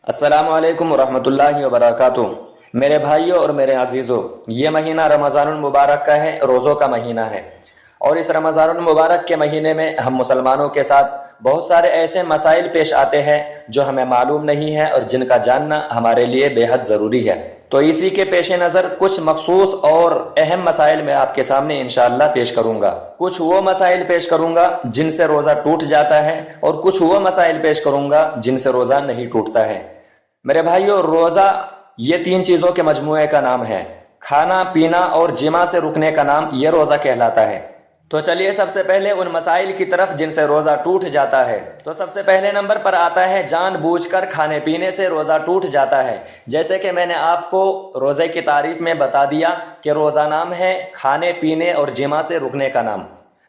السلام علیکم ورحمۃ اللہ وبرکاتہ۔ میرے بھائیوں اور میرے عزیزوں، یہ مہینہ رمضان المبارک کا ہے، روزوں کا مہینہ ہے، اور اس رمضان المبارک کے مہینے میں ہم مسلمانوں کے ساتھ بہت سارے ایسے مسائل پیش آتے ہیں جو ہمیں معلوم نہیں ہے اور جن کا جاننا ہمارے لیے بے حد ضروری ہے۔ تو اسی کے پیش نظر کچھ مخصوص اور اہم مسائل میں آپ کے سامنے انشاءاللہ پیش کروں گا۔ کچھ وہ مسائل پیش کروں گا جن سے روزہ ٹوٹ جاتا ہے، اور کچھ وہ مسائل پیش کروں گا جن سے روزہ نہیں ٹوٹتا ہے۔ میرے بھائیو، روزہ یہ تین چیزوں کے مجموعے کا نام ہے۔ کھانا، پینا اور جماع سے رکنے کا نام یہ روزہ کہلاتا ہے۔ تو چلیے سب سے پہلے ان مسائل کی طرف جن سے روزہ ٹوٹ جاتا ہے۔ تو سب سے پہلے نمبر پر آتا ہے جان بوجھ کر کھانے پینے سے روزہ ٹوٹ جاتا ہے۔ جیسے کہ میں نے آپ کو روزے کی تعریف میں بتا دیا کہ روزہ نام ہے کھانے پینے اور جماع سے رکنے کا نام۔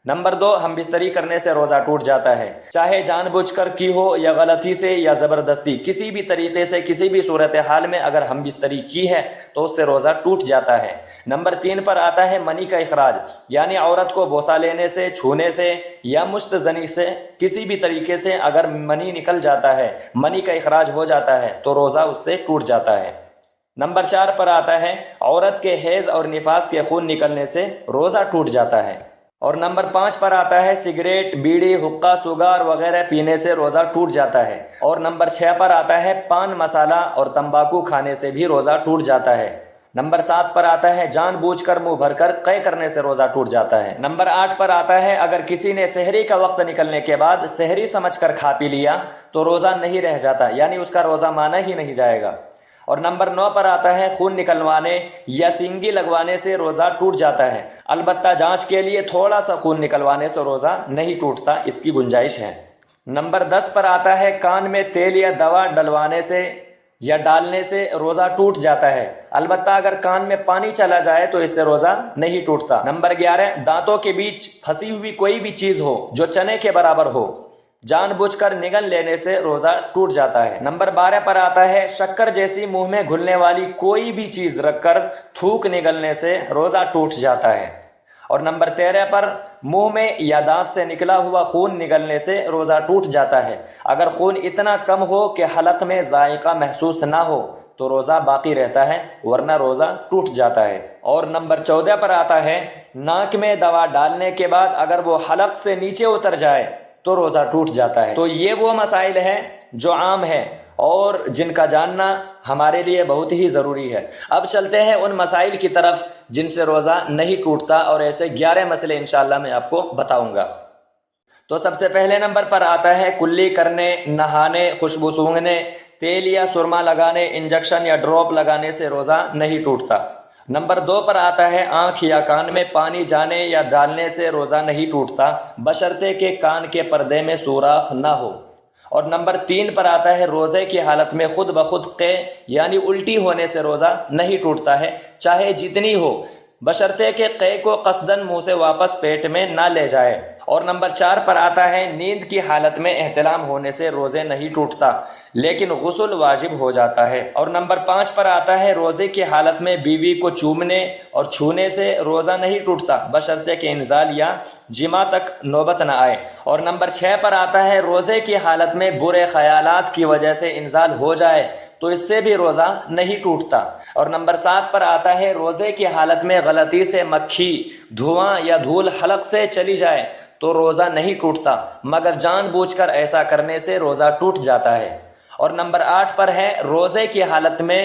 نمبر دو، ہم بستری کرنے سے روزہ ٹوٹ جاتا ہے، چاہے جان بوجھ کر کی ہو یا غلطی سے یا زبردستی، کسی بھی طریقے سے کسی بھی صورتحال میں اگر ہم بستری کی ہے تو اس سے روزہ ٹوٹ جاتا ہے۔ نمبر تین پر آتا ہے منی کا اخراج، یعنی عورت کو بوسہ لینے سے، چھونے سے یا مشت زنی سے کسی بھی طریقے سے اگر منی نکل جاتا ہے، منی کا اخراج ہو جاتا ہے تو روزہ اس سے ٹوٹ جاتا ہے۔ نمبر چار پر آتا ہے عورت کے حیض اور نفاس کے خون نکلنے سے روزہ ٹوٹ جاتا ہے۔ اور نمبر پانچ پر آتا ہے سگریٹ، بیڑی، حقہ، سگار وغیرہ پینے سے روزہ ٹوٹ جاتا ہے۔ اور نمبر چھ پر آتا ہے پان مسالہ اور تمباکو کھانے سے بھی روزہ ٹوٹ جاتا ہے۔ نمبر سات پر آتا ہے جان بوجھ کر منہ بھر کر قے کرنے سے روزہ ٹوٹ جاتا ہے۔ نمبر آٹھ پر آتا ہے اگر کسی نے سحری کا وقت نکلنے کے بعد سحری سمجھ کر کھا پی لیا تو روزہ نہیں رہ جاتا، یعنی اس کا روزہ مانا ہی نہیں جائے گا۔ اور نمبر نو پر آتا ہے خون نکلوانے یا سینگی لگوانے سے روزہ ٹوٹ جاتا ہے، البتہ جانچ کے لیے تھوڑا سا خون نکلوانے سے روزہ نہیں ٹوٹتا، اس کی گنجائش ہے۔ نمبر 10 پر آتا ہے کان میں تیل یا دوا ڈلوانے سے یا ڈالنے سے روزہ ٹوٹ جاتا ہے، البتہ اگر کان میں پانی چلا جائے تو اس سے روزہ نہیں ٹوٹتا۔ نمبر 11 دانتوں کے بیچ پھنسی ہوئی کوئی بھی چیز ہو جو چنے کے برابر ہو، جان بوجھ کر نگل لینے سے روزہ ٹوٹ جاتا ہے۔ نمبر 12 پر آتا ہے شکر جیسی منہ میں گھلنے والی کوئی بھی چیز رکھ کر تھوک نگلنے سے روزہ ٹوٹ جاتا ہے۔ اور نمبر 13 پر منہ میں یا دانت سے نکلا ہوا خون نگلنے سے روزہ ٹوٹ جاتا ہے، اگر خون اتنا کم ہو کہ حلق میں ذائقہ محسوس نہ ہو تو روزہ باقی رہتا ہے، ورنہ روزہ ٹوٹ جاتا ہے۔ اور نمبر 14 پر آتا ہے ناک میں دوا ڈالنے کے بعد اگر وہ حلق سے نیچے اتر جائے تو روزہ ٹوٹ جاتا ہے۔ تو یہ وہ مسائل ہیں جو عام ہیں اور جن کا جاننا ہمارے لیے بہت ہی ضروری ہے۔ اب چلتے ہیں ان مسائل کی طرف جن سے روزہ نہیں ٹوٹتا، اور ایسے 11 مسئلے انشاءاللہ میں آپ کو بتاؤں گا۔ تو سب سے پہلے نمبر پر آتا ہے کلی کرنے، نہانے، خوشبو سونگھنے، تیل یا سرما لگانے، انجیکشن یا ڈراپ لگانے سے روزہ نہیں ٹوٹتا۔ نمبر 2 پر آتا ہے آنکھ یا کان میں پانی جانے یا ڈالنے سے روزہ نہیں ٹوٹتا، بشرطے کہ کان کے پردے میں سوراخ نہ ہو۔ اور نمبر 3 پر آتا ہے روزے کی حالت میں خود بخود قے یعنی الٹی ہونے سے روزہ نہیں ٹوٹتا ہے، چاہے جتنی ہو، بشرطے کہ قے کو قصدن منہ سے واپس پیٹ میں نہ لے جائے۔ اور نمبر 4 پر آتا ہے نیند کی حالت میں احتلام ہونے سے روزے نہیں ٹوٹتا، لیکن غسل واجب ہو جاتا ہے۔ اور نمبر 5 پر آتا ہے روزے کی حالت میں بیوی کو چومنے اور چھونے سے روزہ نہیں ٹوٹتا، بشرطے کہ انزال یا جماع تک نوبت نہ آئے۔ اور نمبر 6 پر آتا ہے روزے کی حالت میں برے خیالات کی وجہ سے انزال ہو جائے تو اس سے بھی روزہ نہیں ٹوٹتا۔ اور نمبر 7 پر آتا ہے روزے کی حالت میں غلطی سے مکھی، دھواں یا دھول حلق سے چلی جائے تو روزہ نہیں ٹوٹتا، مگر جان بوجھ کر ایسا کرنے سے روزہ ٹوٹ جاتا ہے۔ اور نمبر 8 پر ہے روزے کی حالت میں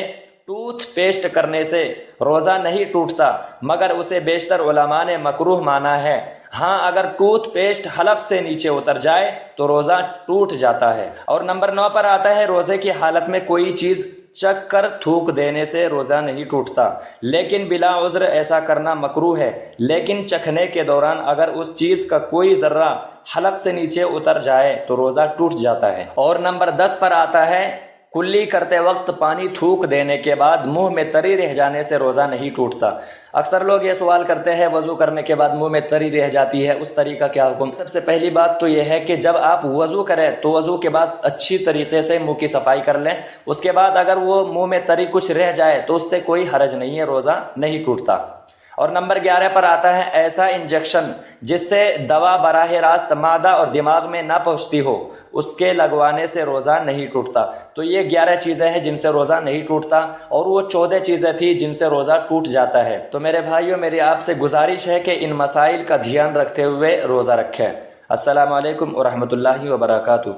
ٹوتھ پیسٹ کرنے سے روزہ نہیں ٹوٹتا، مگر اسے بیشتر علماء نے مکروہ مانا ہے۔ ہاں اگر ٹوتھ پیسٹ حلق سے نیچے اتر جائے تو روزہ ٹوٹ جاتا ہے۔ اور نمبر 9 پر آتا ہے روزے کی حالت میں کوئی چیز چکھ کر تھوک دینے سے روزہ نہیں ٹوٹتا، لیکن بلا عذر ایسا کرنا مکروہ ہے، لیکن چکھنے کے دوران اگر اس چیز کا کوئی ذرہ حلق سے نیچے اتر جائے تو روزہ ٹوٹ جاتا ہے۔ اور نمبر 10 پر آتا ہے کلی کرتے وقت پانی تھوک دینے کے بعد منہ میں تری رہ جانے سے روزہ نہیں ٹوٹتا۔ اکثر لوگ یہ سوال کرتے ہیں وضو کرنے کے بعد منہ میں تری رہ جاتی ہے، اس طری کا کیا حکم؟ سب سے پہلی بات تو یہ ہے کہ جب آپ وضو کریں تو وضو کے بعد اچھی طریقے سے منہ کی صفائی کر لیں، اس کے بعد اگر وہ منہ میں تری کچھ رہ جائے تو اس سے کوئی حرج نہیں ہے، روزہ نہیں ٹوٹتا۔ اور نمبر 11 پر آتا ہے ایسا انجیکشن جس سے دوا براہ راست معدہ اور دماغ میں نہ پہنچتی ہو، اس کے لگوانے سے روزہ نہیں ٹوٹتا۔ تو یہ 11 چیزیں ہیں جن سے روزہ نہیں ٹوٹتا، اور وہ 14 چیزیں تھیں جن سے روزہ ٹوٹ جاتا ہے۔ تو میرے بھائیوں، میری آپ سے گزارش ہے کہ ان مسائل کا دھیان رکھتے ہوئے روزہ رکھیں۔ السلام علیکم ورحمۃ اللہ وبرکاتہ۔